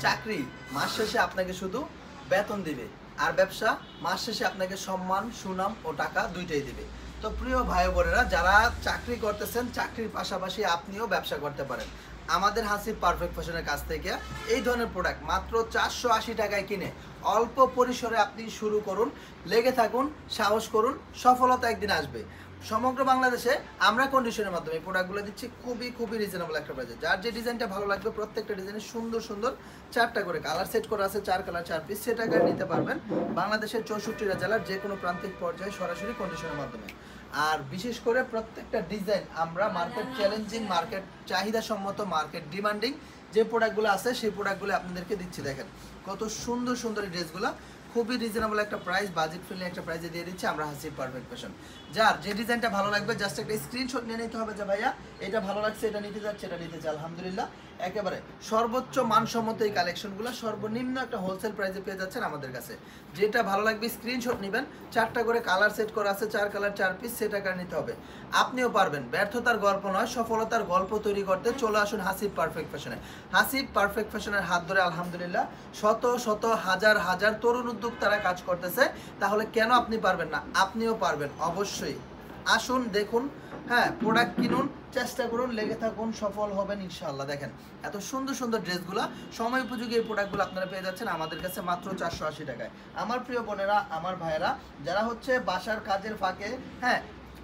চাকরি মাস শেষে আপনাকে শুধু বেতন দিবে, আর ব্যবসা মাস শেষে আপনাকে সম্মান, সুনাম ও টাকা দুইটাই দিবে। তো প্রিয় ভাই বোনেরা, যারা চাকরি করতেছেন, চাকরির পাশাপাশি আপনিও ব্যবসা করতে পারেন। আমাদের হাসিব পারফেক্ট ফ্যাশনের কাছ থেকে এই ধরনের প্রোডাক্ট মাত্র 480 টাকায় কিনে অল্প পরিসরে আপনি শুরু করুন, লেগে থাকুন, সাহস করুন, সফলতা একদিন আসবে। সমগ্র বাংলাদেশে আমরা কন্ডিশনের মাধ্যমে এই প্রোডাক্টগুলো দিচ্ছি খুবই রিজনেবল একটা প্রাইসে। যার যে ডিজাইনটা ভালো লাগবে, প্রত্যেকটা ডিজাইনে সুন্দর সুন্দর 4টা করে কালার সেট করা আছে, 4 কালার 4 পিস সেট আকারে নিতে পারবেন বাংলাদেশের 64টা জেলার যে কোনো প্রান্তিক পর্যায়ে সরাসরি কন্ডিশনের মাধ্যমে। আর বিশেষ করে প্রত্যেকটা ডিজাইন আমরা মার্কেট চ্যালেঞ্জিং, মার্কেট চাহিদা সম্মত, মার্কেট ডিমান্ডিং যে প্রোডাক্টগুলো আছে সেই প্রোডাক্টগুলো আপনাদেরকে দিচ্ছি। দেখেন কত সুন্দর সুন্দর এই ড্রেসগুলো, খুবই রিজনেবল একটা প্রাইস, বাজেট ফ্রেন্ডলি একটা প্রাইসে দিয়ে দিচ্ছি আমরা হাসিব পারফেক্ট ফ্যাশন। যার যে ডিজাইনটা ভালো লাগবে জাস্ট একটা স্ক্রিনশট নিয়ে নিতে হবে যে ভাইয়া এটা ভালো লাগছে, এটা নিতে যাচ্ছে, এটা নিতে চাই। আলহামদুলিল্লাহ একেবারে সর্বোচ্চ মানসম্মত এই কালেকশনগুলো সর্বনিম্ন একটা হোলসেল প্রাইসে পেয়ে যাচ্ছেন আমাদের কাছে। যেটা ভালো লাগবে স্ক্রিনশট নেবেন, 4টা করে কালার সেট করা আছে, 4 কালার 4 পিস সেট আকারে নিতে হবে। আপনিও পারবেন, ব্যর্থতার গল্প নয় সফলতার গল্প তৈরি করতে চলে আসুন হাসিব পারফেক্ট ফ্যাশনে। হাসিব পারফেক্ট ফ্যাশনের হাত ধরে আলহামদুলিল্লাহ শত শত হাজার হাজার তরুণ উদ্যোক্তারা কাজ করতেছে, তাহলে কেন আপনি পারবেন না? আপনিও পারবেন অবশ্যই। আসুন দেখুন, হ্যাঁ প্রোডাক্ট কিনুন, চেষ্টা করুন, লেগে থাকুন, সফল হবেন ইনশাআল্লাহ। দেখেন এত সুন্দর সুন্দর ড্রেসগুলো, সময় উপযোগী এই প্রোডাক্টগুলো আপনারা পেয়ে যাচ্ছেন আমাদের কাছে মাত্র 480 টাকায়। আমার প্রিয় বোনেরা, আমার ভাইয়েরা, যারা হচ্ছে বাসার কাজের ফাঁকে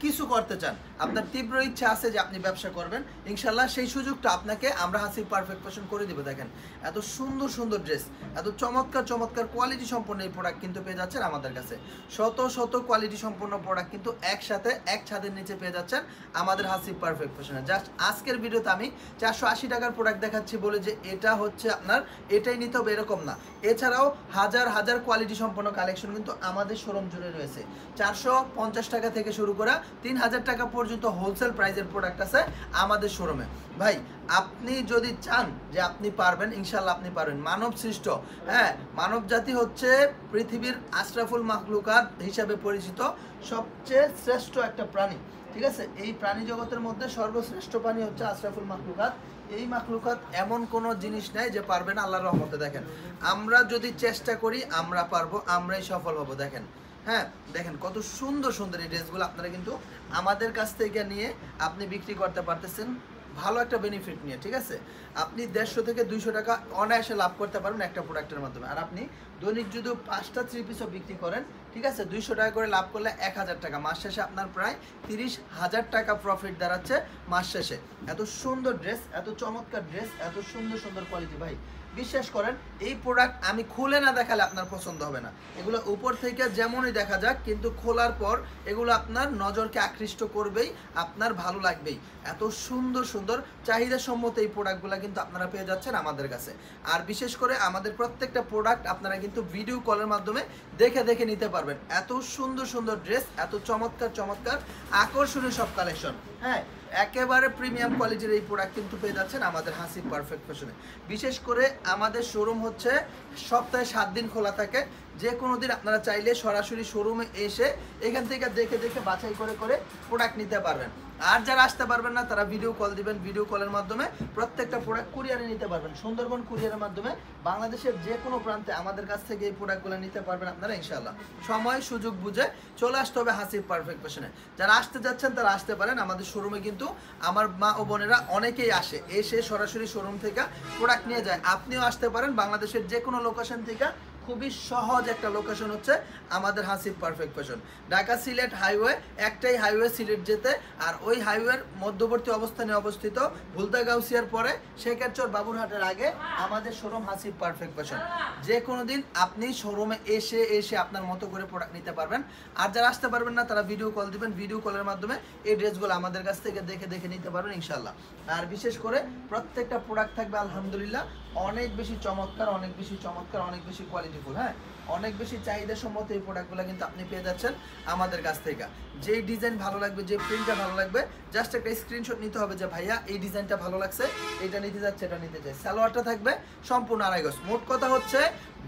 কিছু করতে চান, আপনার তীব্র ইচ্ছা আছে যে আপনি ব্যবসা করবেন, ইনশাল্লাহ সেই সুযোগটা আপনাকে আমরা হাসিব পারফেক্ট ফ্যাশন করে দিব। দেখেন এত সুন্দর সুন্দর ড্রেস, এত চমৎকার চমৎকার কোয়ালিটি সম্পন্ন এই প্রোডাক্ট কিন্তু পেয়ে যাচ্ছেন আমাদের কাছে। শত শত কোয়ালিটি সম্পন্ন প্রোডাক্ট কিন্তু একসাথে এক ছাদের নিচে পেয়ে যাচ্ছেন আমাদের হাসিব পারফেক্ট ফ্যাশনে। জাস্ট আজকের ভিডিওতে আমি 480 টাকার প্রোডাক্ট দেখাচ্ছি বলে যে এটা হচ্ছে আপনার এটাই নিতে হবে এরকম না। এছাড়াও হাজার হাজার কোয়ালিটি সম্পন্ন কালেকশন কিন্তু আমাদের শোরুম জুড়ে রয়েছে। 450 টাকা থেকে শুরু করে 3000 টাকা পর্যন্ত হোলসেল প্রাইসের প্রোডাক্ট আছে আমাদের শোরুমে। ভাই আপনি যদি চান যে আপনি পারবেন, ইনশাল্লাহ আপনি পারবেন। মানব সৃষ্ট, মানব জাতি হচ্ছে পৃথিবীর আশরাফুল মাখলুকাত হিসাবে পরিচিত সবচেয়ে শ্রেষ্ঠ একটা প্রাণী, ঠিক আছে? এই প্রাণী জগতের মধ্যে সর্বশ্রেষ্ঠ প্রাণী হচ্ছে আশরাফুল মাখলুকাত। এই মাখলুকাত এমন কোনো জিনিস নাই যে পারবে না আল্লাহর রহমতে। দেখেন আমরা যদি চেষ্টা করি আমরা পারবো, আমরাই সফল হব। দেখেন দেখেন কত সুন্দর সুন্দর এই ড্রেসগুলো আপনারা কিন্তু আমাদের কাছ থেকে নিয়ে আপনি বিক্রি করতে পারতেছেন ভালো একটা বেনিফিট নিয়ে, ঠিক আছে? আপনি 150 থেকে 200 টাকা অনায়াসে লাভ করতে পারবেন একটা প্রোডাক্টের মাধ্যমে। আর আপনি দৈনিক যদি 5টা 3 পিসও বিক্রি করেন, ঠিক আছে, 200 টাকা করে লাভ করলে 1000 টাকা, মাস শেষে আপনার প্রায় 30,000 টাকা প্রফিট দাঁড়াচ্ছে মাস শেষে। এত সুন্দর ড্রেস, এত চমৎকার ড্রেস, এত সুন্দর সুন্দর কোয়ালিটি। ভাই বিশ্বাস করেন এই প্রোডাক্ট আমি খুলে না দেখালে আপনার পছন্দ হবে না। এগুলো উপর থেকে যেমনই দেখা যাক, কিন্তু খোলার পর এগুলো আপনার নজরকে আকৃষ্ট করবেই, আপনার ভালো লাগবেই। এত সুন্দর সুন্দর চাহিদা সম্মত এই প্রোডাক্টগুলো কিন্তু আপনারা পেয়ে যাচ্ছেন আমাদের কাছে। আর বিশেষ করে আমাদের প্রত্যেকটা প্রোডাক্ট আপনারা কিন্তু ভিডিও কলের মাধ্যমে দেখে দেখে নিতে পারবেন। এত সুন্দর সুন্দর ড্রেস, এত চমৎকার চমৎকার আকর্ষণীয় সব কালেকশন, একেবারে প্রিমিয়াম কোয়ালিটির এই প্রোডাক্ট কিন্তু পেয়ে যাচ্ছেন আমাদের হাসিব পারফেক্ট ফ্যাশনে। বিশেষ করে আমাদের শোরুম হচ্ছে সপ্তাহে 7 দিন খোলা থাকে। যে কোনো দিন আপনারা চাইলে সরাসরি শোরুমে এসে এখান থেকে দেখে দেখে বাছাই করে করে প্রোডাক্ট নিতে পারবেন। আর যারা আসতে পারবেন না তারা ভিডিও কল দিবেন, ভিডিও কলের মাধ্যমে প্রত্যেকটা প্রোডাক্ট কুরিয়ারে নিতে পারবেন। সুন্দরবন কুরিয়ারের মাধ্যমে বাংলাদেশের যে কোনো প্রান্তে আমাদের কাছ থেকে এই প্রোডাক্টগুলো নিতে পারবেন আপনারা ইনশাআল্লাহ। সময় সুযোগ বুঝে চলে আসতে হবে হাসিব পারফেক্ট ফ্যাশনে। যারা আসতে যাচ্ছেন তারা আসতে পারেন আমাদের শোরুমে। কিন্তু আমার মা ও বোনেরা অনেকেই আসে, এসে সরাসরি শোরুম থেকে প্রোডাক্ট নিয়ে যায়। আপনিও আসতে পারেন বাংলাদেশের যে কোনো লোকেশন থেকে। খুবই সহজ একটা লোকেশন হচ্ছে আমাদের Hasib perfect fashion. Dhaka Sylhet highway, একটাই হাইওয়ে সিলেট যেতে, আর ওই হাইওয়ের মধ্যবর্তী অবস্থানে অবস্থিত ভুলতা গাউসিয়ার পরে শেখেরচর বাবুরহাটের আগে আমাদের শোরুম হাসিব পারফেক্ট ফ্যাশন। যে কোনো দিন আপনি শোরুমে এসে এসে আপনার মতো করে প্রোডাক্ট নিতে পারবেন। আর যারা আসতে পারবেন না তারা ভিডিও কল দিবেন, ভিডিও কলের মাধ্যমে এই ড্রেসগুলো আমাদের কাছ থেকে দেখে দেখে নিতে পারবেন ইনশাল্লাহ। আর বিশেষ করে প্রত্যেকটা প্রোডাক্ট থাকবে আলহামদুলিল্লাহ অনেক বেশি চমৎকার, অনেক বেশি চমৎকার, অনেক বেশি কোয়ালিটিফুল, অনেক বেশি চাহিদা সম্মত এই প্রোডাক্টগুলো কিন্তু আপনি পেয়ে যাচ্ছেন আমাদের কাছ থেকে। যেই ডিজাইন ভালো লাগবে, যে প্রিন্টটা ভালো লাগবে, জাস্ট একটা স্ক্রিনশট নিতে হবে যে ভাইয়া এই ডিজাইনটা ভালো লাগছে, এটা নিতে যাচ্ছে, এটা নিতে চাই। সালোয়ারটা থাকবে সম্পূর্ণ 2.5 গজ। মোট কথা হচ্ছে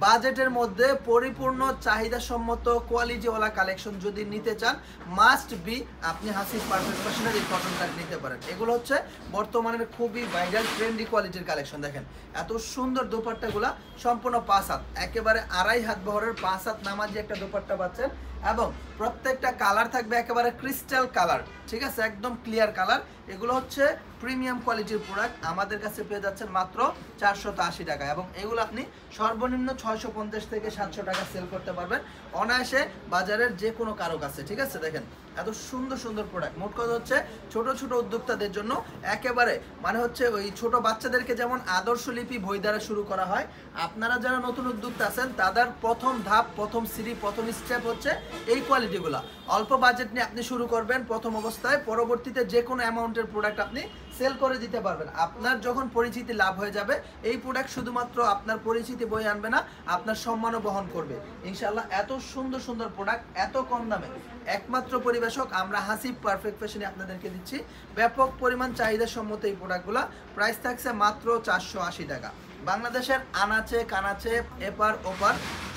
বাজেটের মধ্যে পরিপূর্ণ চাহিদাসম্মত কোয়ালিটিওয়ালা কালেকশন যদি নিতে চান, মাস্ট বি আপনি হাসিব পারফেক্ট ফ্যাশনের এই কটনটা নিতে পারেন। এগুলো হচ্ছে বর্তমানের খুবই ভাইরাল ট্রেন্ডি কোয়ালিটির কালেকশন। দেখেন এত সুন্দর দোপাট্টাগুলা, সম্পূর্ণ 5 হাত, একেবারে 2.5 হাত বহরের 5 হাত নামাজি একটা দোপাট্টা পাচ্ছেন, এবং প্রত্যেকটা কালার থাকবে একেবারে ক্রিস্টাল কালার, ঠিক আছে, একদম ক্লিয়ার কালার। এগুলো হচ্ছে প্রিমিয়াম কোয়ালিটির প্রোডাক্ট, আমাদের কাছে পেয়ে যাচ্ছেন মাত্র 480 টাকা, এবং এগুলো আপনি সর্বনিম্ন 650 থেকে 700 টাকা সেল করতে পারবেন অনায়াসে বাজারের যে কোনো কারো কাছে, ঠিক আছে। দেখেন এত সুন্দর সুন্দর প্রোডাক্ট। মোট কথা হচ্ছে ছোট ছোট উদ্যোক্তাদের জন্য একেবারে মানে হচ্ছে ওই ছোট বাচ্চাদেরকে যেমন আদর্শ লিপি বই দ্বারা শুরু করা হয়, আপনারা যারা নতুন উদ্যোক্তা আছেন তাদের প্রথম ধাপ, প্রথম সিঁড়ি, প্রথম স্টেপ হচ্ছে এই কোয়ালিটিগুলো। অল্প বাজেট নিয়ে আপনি শুরু করবেন প্রথম অবস্থায়, পরবর্তীতে যে কোনো অ্যামাউন্টের প্রোডাক্ট আপনি সেল করে দিতে পারবেন। আপনার যখন পরিচিতি লাভ হয়ে যাবে, এই প্রোডাক্ট শুধুমাত্র আপনার পরিচিতি বই আনবে না, আপনার সম্মানও বহন করবে ইনশাআল্লাহ। এত সুন্দর সুন্দর প্রোডাক্ট এত কম দামে একমাত্র পরিবেশক আমরা হাসিব পারফেক্ট ফ্যাশনে আপনাদেরকে দিচ্ছি। ব্যাপক পরিমাণ চাহিদা সম্মত এই প্রোডাক্টগুলো, প্রাইস থাকছে মাত্র 480 টাকা। বাংলাদেশের আনাচে কানাচে এপার ওপার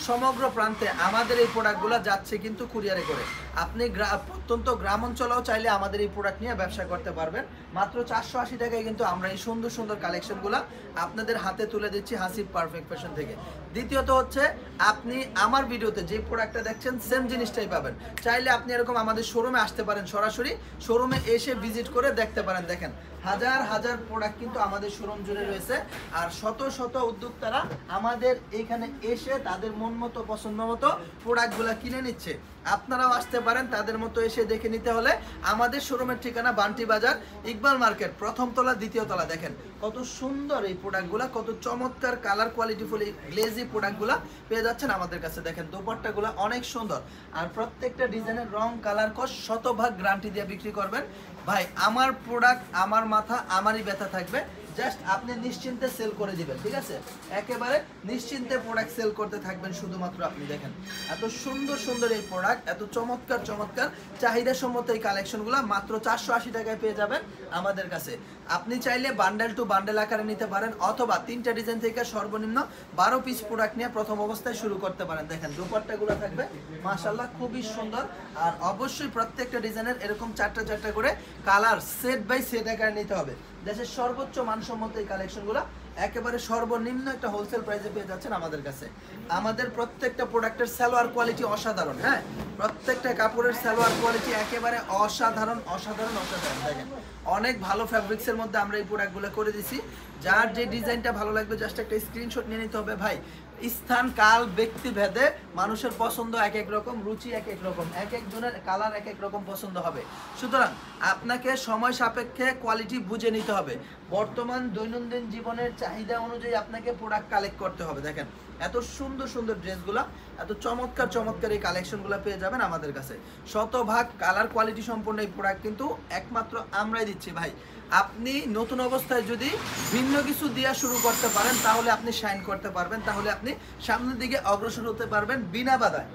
সমগ্র প্রান্তে আমাদের এই প্রোডাক্টগুলো যাচ্ছে কিন্তু কুরিয়ারে করে। আপনি প্রত্যন্ত গ্রাম অঞ্চলেও চাইলে আমাদের এই প্রোডাক্ট নিয়ে ব্যবসা করতে পারবেন। মাত্র 480 টাকায় কিন্তু আমরা এই সুন্দর সুন্দর কালেকশনগুলো আপনাদের হাতে তুলে দিচ্ছি হাসিব পারফেক্ট ফ্যাশন থেকে। দ্বিতীয়ত হচ্ছে আপনি আমার ভিডিওতে যে প্রোডাক্টটা দেখছেন সেম জিনিসটাই পাবেন। চাইলে আপনি এরকম আমাদের শোরুমে আসতে পারেন, সরাসরি শোরুমে এসে ভিজিট করে দেখতে পারেন। দেখেন হাজার হাজার প্রোডাক্ট কিন্তু আমাদের শোরুম জুড়ে রয়েছে, আর শত শত উদ্যোক্তারা আমাদের এখানে এসে তাদের মন মতো পছন্দ মতো প্রোডাক্টগুলো কিনে নিচ্ছে। আপনারাও আসতে পারেন তাদের মতো এসে দেখে নিতে হলে। আমাদের শোরুমের ঠিকানা বান্টি বাজার, ইকবাল মার্কেট, প্রথম তলা, দ্বিতীয় তলা। দেখেন কত সুন্দর এই প্রোডাক্টগুলো, কত চমৎকার কালার কোয়ালিটিফুল এই গ্লেজি প্রোডাক্টগুলো পেয়ে যাচ্ছেন আমাদের কাছে। দেখেন দোপাট্টাগুলো অনেক সুন্দর, আর প্রত্যেকটা ডিজাইনের রং কালার কস শতভাগ গ্যারান্টি দিয়ে বিক্রি করবেন। ভাই আমার প্রোডাক্ট আমার মাথা আমারই ব্যথা থাকবে, জাস্ট আপনি নিশ্চিন্তে সেল করে দিবেন, ঠিক আছে, একেবারে নিশ্চিন্তে প্রোডাক্ট সেল করতে থাকবেন শুধুমাত্র আপনি। দেখেন এত সুন্দর সুন্দর এই প্রোডাক্ট, এত চমৎকার চমৎকার চাহিদা সম্মত এই কালেকশনগুলো মাত্র 480 টাকায় পেয়ে যাবেন আমাদের কাছে। আপনি চাইলে বান্ডেল টু বান্ডেল আকারে নিতে পারেন, অথবা 3টা ডিজাইন থেকে সর্বনিম্ন 12 পিস প্রোডাক্ট নিয়ে প্রথম অবস্থায় শুরু করতে পারেন। দেখেন দোপাট্টাগুলো থাকবে মাশাআল্লাহ খুবই সুন্দর, আর অবশ্যই প্রত্যেকটা ডিজাইনের এরকম 4টা করে কালার সেট বাই সেট আকারে নিতে হবে। দেশের সর্বোচ্চ মানসম্মত এই কালেকশনগুলো একেবারে সর্বনিম্ন একটা হোলসেল প্রাইসে পেয়ে যাচ্ছেন আমাদের কাছে। আমাদের প্রত্যেকটা প্রোডাক্টের সালোয়ার কোয়ালিটি অসাধারণ, হ্যাঁ, প্রত্যেকটা কাপড়ের সালোয়ার কোয়ালিটি একেবারে অসাধারণ অসাধারণ অসাধারণ। দেখেন অনেক ভালো ফ্যাব্রিক্সের মধ্যে আমরা এই প্রোডাক্টগুলো করে দিছি। যার যে ডিজাইনটা ভালো লাগবে জাস্ট একটা স্ক্রিনশট নিয়ে নিতে হবে। ভাই স্থান কাল ব্যক্তি ভেদে মানুষের পছন্দ এক এক রকম, রুচি এক এক রকম, এক একজনের কালার এক এক রকম পছন্দ হবে। সুতরাং আপনাকে সময় সাপেক্ষে কোয়ালিটি বুঝে নিতে হবে। বর্তমান দৈনন্দিন জীবনের চাহিদা অনুযায়ী আপনাকে প্রোডাক্ট কালেক্ট করতে হবে। দেখেন এত সুন্দর সুন্দর ড্রেসগুলো, এত চমৎকার চমৎকার এই কালেকশনগুলো পেয়ে যাবেন আমাদের কাছে। শতভাগ কালার কোয়ালিটি সম্পন্ন এই প্রোডাক্ট কিন্তু একমাত্র আমরাই দিচ্ছি। ভাই আপনি নতুন অবস্থায় যদি ভিন্ন কিছু দিয়ে শুরু করতে পারেন তাহলে আপনি শাইন করতে পারবেন, তাহলে আপনি সামনের দিকে অগ্রসর হতে পারবেন বিনা বাধায়।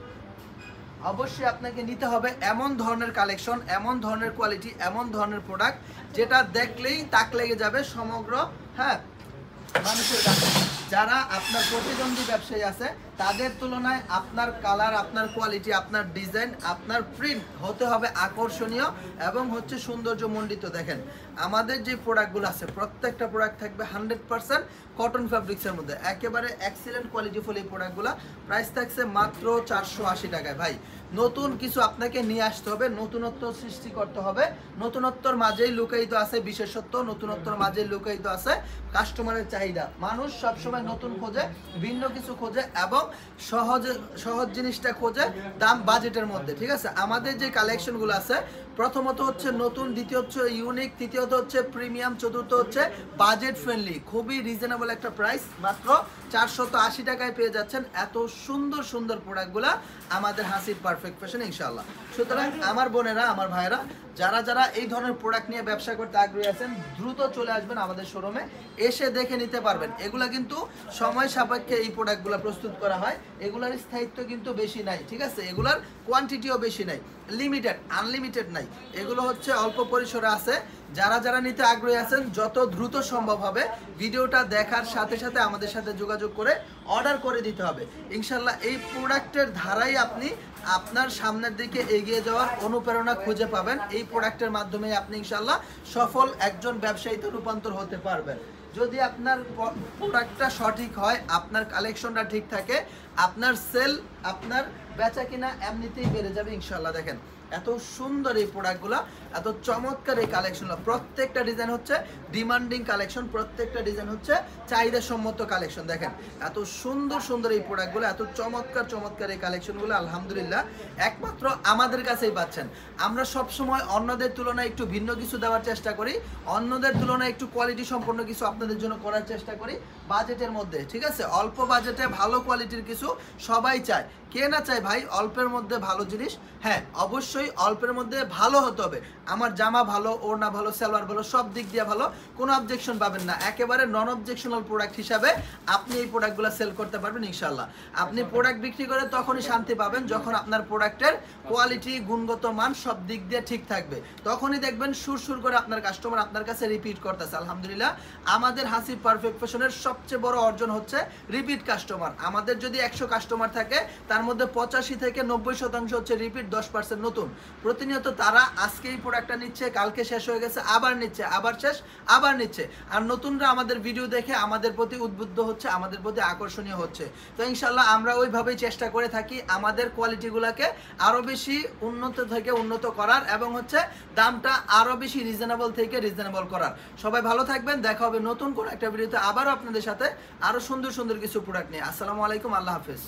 অবশ্যই আপনাকে নিতে হবে এমন ধরনের কালেকশন, এমন ধরনের কোয়ালিটি, এমন ধরনের প্রোডাক্ট যেটা দেখলেই তাক লেগে যাবে সমগ্র মানুষের কাছে। যারা আপনার প্রতিদ্বন্দ্বী ব্যবসায়ী আছে তাদের তুলনায় আপনার কালার, আপনার কোয়ালিটি, আপনার ডিজাইন, আপনার প্রিন্ট হতে হবে আকর্ষণীয় এবং হচ্ছে সৌন্দর্যমণ্ডিত। দেখেন আমাদের যে প্রোডাক্টগুলো আছে প্রত্যেকটা প্রোডাক্ট থাকবে 100% কটন ফ্যাব্রিক্সের মধ্যে, একেবারে এক্সিলেন্ট কোয়ালিটিফুল এই প্রোডাক্টগুলো। প্রাইস থাকছে মাত্র 480 টাকায়। ভাই নতুন কিছু আপনাকে নিয়ে আসতে হবে, নতুনত্ব সৃষ্টি করতে হবে। নতুনত্বর মাঝেই লুকায়িত আছে বিশেষত্ব, নতুনত্বর মাঝেই লুকায়িত আছে কাস্টমারের চাহিদা। মানুষ সবসময় নতুন খোঁজে, ভিন্ন কিছু খোঁজে এবং সহজ জিনিসটা খোঁজে দাম বাজেটের মধ্যে, ঠিক আছে। আমাদের যে কালেকশনগুলো আছে প্রথমত হচ্ছে নতুন, দ্বিতীয় হচ্ছে ইউনিক, তৃতীয়ত হচ্ছে প্রিমিয়াম, চতুর্থ হচ্ছে বাজেট ফ্রেন্ডলি। খুবই রিজনেবল একটা প্রাইস, মাত্র 480 টাকায় পেয়ে যাচ্ছেন এত সুন্দর সুন্দর প্রোডাক্টগুলো আমাদের হাসিব পারফেক্ট ফ্যাশন ইনশাআল্লাহ। সুতরাং আমার বোনেরা, আমার ভাইরা, যারা যারা এই ধরনের প্রোডাক্ট নিয়ে ব্যবসা করতে আগ্রহী আছেন দ্রুত চলে আসবেন আমাদের শোরুমে, এসে দেখে নিতে পারবেন। এগুলা কিন্তু সময় সাপেক্ষে এই প্রোডাক্টগুলো প্রস্তুত করা হয়, এগুলার স্থায়িত্ব কিন্তু বেশি নাই, ঠিক আছে, এগুলার কোয়ান্টিটিও বেশি নাই, লিমিটেড আনলিমিটেড নাই। এগুলো হচ্ছে অল্প পরিসরে আছে, যারা যারা নিতে আগ্রহী আছেন যত দ্রুত সম্ভব হবে ভিডিওটা দেখার সাথে সাথে আমাদের সাথে যোগাযোগ করে অর্ডার করে দিতে হবে। ইনশাল্লাহ এই প্রোডাক্টের ধারাই আপনি আপনার সামনের দিকে এগিয়ে যাওয়ার অনুপ্রেরণা খুঁজে পাবেন। এই প্রোডাক্টের মাধ্যমে আপনি ইনশাল্লাহ সফল একজন ব্যবসায়ীতে রূপান্তর হতে পারবেন। যদি আপনার প্রোডাক্টটা সঠিক হয়, আপনার কালেকশনটা ঠিক থাকে, আপনার সেল, আপনার বেচা কিনা এমনিতেই বেড়ে যাবে ইনশাল্লাহ। দেখেন এত সুন্দর এই প্রোডাক্টগুলো, এত চমৎকার এই কালেকশনগুলো, প্রত্যেকটা ডিজাইন হচ্ছে ডিমান্ডিং কালেকশন, প্রত্যেকটা ডিজাইন হচ্ছে চাহিদা সম্মত কালেকশন। দেখেন এত সুন্দর সুন্দর এই প্রোডাক্টগুলো, এত চমৎকার চমৎকার এই কালেকশনগুলো আলহামদুলিল্লাহ একমাত্র আমাদের কাছেই পাচ্ছেন। আমরা সবসময় অন্যদের তুলনায় একটু ভিন্ন কিছু দেওয়ার চেষ্টা করি, অন্যদের তুলনায় একটু কোয়ালিটি সম্পন্ন কিছু আপনাদের জন্য করার চেষ্টা করি বাজেটের মধ্যে, ঠিক আছে? অল্প বাজেটে ভালো কোয়ালিটির কিছু সবাই চায়, কে না চায় ভাই অল্পের মধ্যে ভালো জিনিস? হ্যাঁ অবশ্যই অল্পের মধ্যে ভালো হতে হবে। আমার জামা ভালো, ওড়না ভালো, সালোয়ার ভালো, সব দিক দিয়ে ভালো, কোনো অবজেকশন পাবেন না। একেবারে নন অবজেকশনাল প্রোডাক্ট হিসাবে আপনি এই প্রোডাক্টগুলো সেল করতে পারবেন ইনশাল্লাহ। আপনি প্রোডাক্ট বিক্রি করে তখনই শান্তি পাবেন যখন আপনার প্রোডাক্টের কোয়ালিটি, গুণগত মান সব দিক দিয়ে ঠিক থাকবে। তখনই দেখবেন সুর করে আপনার কাস্টমার আপনার কাছে রিপিট করতেছে। আলহামদুলিল্লাহ আমাদের হাসিব পারফেক্ট ফ্যাশনের সবচেয়ে বড় অর্জন হচ্ছে রিপিট কাস্টমার। আমাদের যদি 100 কাস্টমার থাকে তার মধ্যে 85 থেকে 90% হচ্ছে রিপিট, 10% নতুন। প্রতিনিয়ত তারা আজকে এই প্রোডাক্টটা নিচ্ছে, কালকে শেষ হয়ে গেছে আবার নিচ্ছে, আবার শেষ আবার নিচ্ছে। আর নতুনরা আমাদের ভিডিও দেখে আমাদের প্রতি উদ্বুদ্ধ হচ্ছে, আমাদের প্রতি আকর্ষণীয় হচ্ছে। তো ইনশাল্লাহ আমরা ওইভাবেই চেষ্টা করে থাকি আমাদের কোয়ালিটিগুলোকে আরও বেশি উন্নত থেকে উন্নত করার, এবং হচ্ছে দামটা আরও বেশি রিজনেবল থেকে রিজনেবল করার। সবাই ভালো থাকবেন, দেখা হবে নতুন কোনো একটা ভিডিওতে আবারও আপনাদের সাথে আরও সুন্দর সুন্দর কিছু প্রোডাক্ট নিয়ে। আসসালামু আলাইকুম, আল্লাহ হাফেজ।